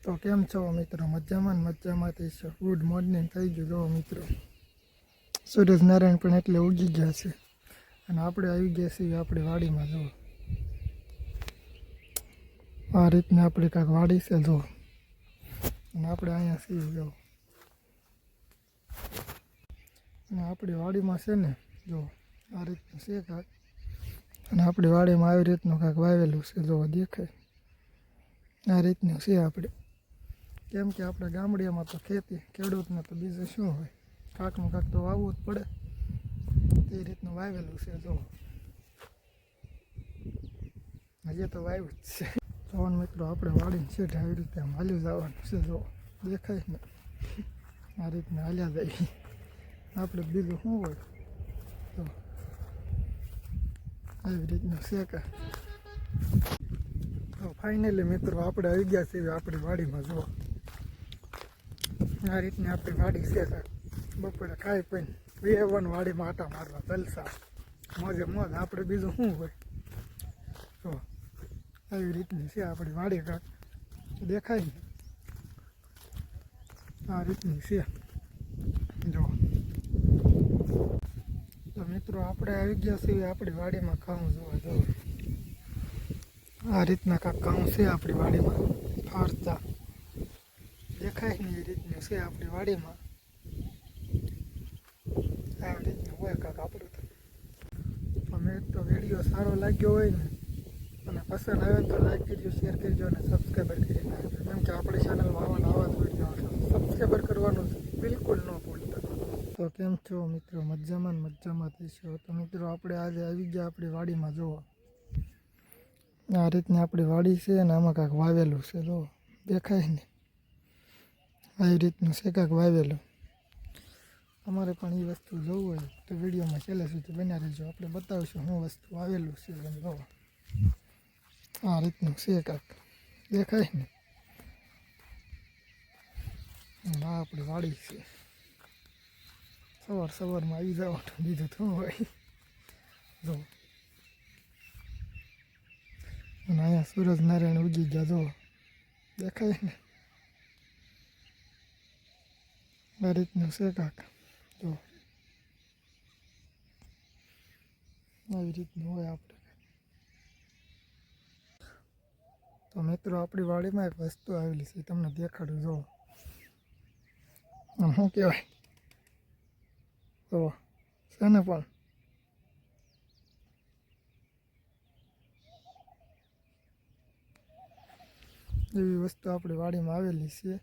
તો કેમ છો મિત્રો? મજામાં ને મજામાંથી છો? ગુડ મોર્નિંગ થઈ ગયું. જો મિત્રો સૂરજનારાયણ પણ એટલે ઉગી ગયા છે અને આપણે આવી ગયા છીએ આપણી વાડીમાં. જો આ રીતની આપણી કાંઈક વાડી છે જો, અને આપણે અહીંયા છીએ જો. અને આપણી વાડીમાં છે ને જો આ રીતનું છે કાંઈક, અને આપણી વાડીમાં આવી રીતનું કાંઈક વાવેલું છે જો, દેખાય આ રીતનું છે આપણે. કેમ કે આપણે ગામડિયામાં તો ખેતી, ખેડૂતને તો બીજું શું હોય, કાંકનું કાંક તો વાવવું જ પડે. તે રીતનું વાવેલું છે જો, હજી તો વાવ્યું જ છે. જોવાનું મિત્રો, આપણે વાડીને છે આવી રીતે આમ હાલ્યું જવાનું છે જો, દેખાય ને આ રીતના હાલ્યા જાય. આપણે બીજું શું હોય તો આવી રીતનું છે કે. તો ફાઇનલી મિત્રો આપણે આવી ગયા છીએ આપણી વાડીમાં. જો આ રીતની આપણી વાડી છે. બપોરે ખાઈ પીને વેવન વાડીમાં આટા મારવા જલસા, મોજે મોજ. આપણે બીજું શું હોય તો આવી રીતની છે આપણી વાડી. કાંક દેખાય ને આ રીતની છે જો. તો મિત્રો આપણે આવી ગયા છીએ આપણી વાડીમાં ઘઉં જોવા. જો આ રીતના કાંક ઘઉં છે આપણી વાડીમાં, ફારતા દેખાય ને એ રીતનું છે આપણી વાડીમાં. આવી રીતનું હોય કાંક આપણું. તો તો વિડીયો સારો લાગ્યો હોય ને અને પસંદ આવે તો લાઈક કરજો, શેર કરજો અને સબસ્ક્રાઈબર કરી નાખજો. કેમ કે આપણી ચેનલમાં આવા જ વિડીયો સબસ્ક્રાઈબર કરવાનું બિલકુલ ન ભૂલતા. તો કેમ છો મિત્રો? મજામાં ને મજામાં થઈશો. તો મિત્રો આપણે આજે આવી ગયા આપણી વાડીમાં. જોવા આ રીતની આપણી વાડી છે અને આમાં કાંઈક વાવેલું છે જો, દેખાય ને આવી રીતનું છે કાંઈક વાવેલું. તમારે પણ એ વસ્તુ જોવું હોય તો વિડીયોમાં છેલ્લે સુધી બન્યા રહેજો. આપણે બતાવીશું શું વસ્તુ આવેલું છે. જો આ રીતનું છે કાંઈક, દેખાય ને આ આપણી વાડી છે. સવારમાં આવી જવાનું, બીજું શું હોય જો. અને અહીંયા સૂરજનારાયણ ઉગી ગયા જો, દેખાય ને આ રીતનું છે કાંક જો. આવી રીતનું હોય આપણે. તો મિત્રો આપણી વાડીમાં એક વસ્તુ આવેલી છે, તમને દેખાડું. જો આમ શું કહેવાય તો છે ને, પણ એવી વસ્તુ આપણી વાડીમાં આવેલી છે.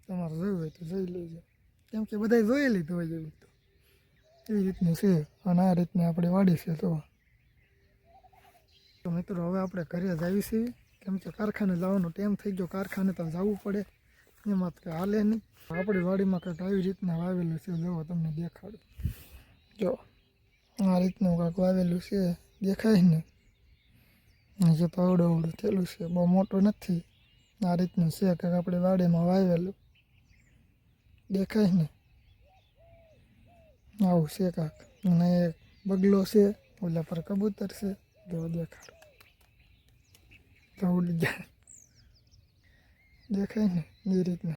તમારે જોયું હોય તો જોઈ લેજો, કેમ કે બધાય જોઈ લીધું હોય એવું. તો એવી રીતનું છે અને આ રીતની આપણી વાડી છે. તો મિત્રો હવે આપણે ઘરે જ આવી છીએ, કેમ કે કારખાને જવાનો ટાઈમ થઈ ગયો. કારખાને તો જવું પડે, એમાં તો હાલે નહીં. આપણી વાડીમાં કંઈક આવી રીતના વાવેલું છે. જો તમને દેખાડું. જો આ રીતનું કાંઈક વાવેલું છે, દેખાય ને. હજી તો અવડું થયેલું છે, બહુ મોટું નથી. આ રીતનું છે કાંઈક આપણી વાડીમાં વાવેલું, દેખાય ને આવું છે કાંક. અને એક બગલો છે, ઓલા પર કબૂતર છે. જો દેખાડું તો ઉડી જાય, દેખાય ને એ રીતના.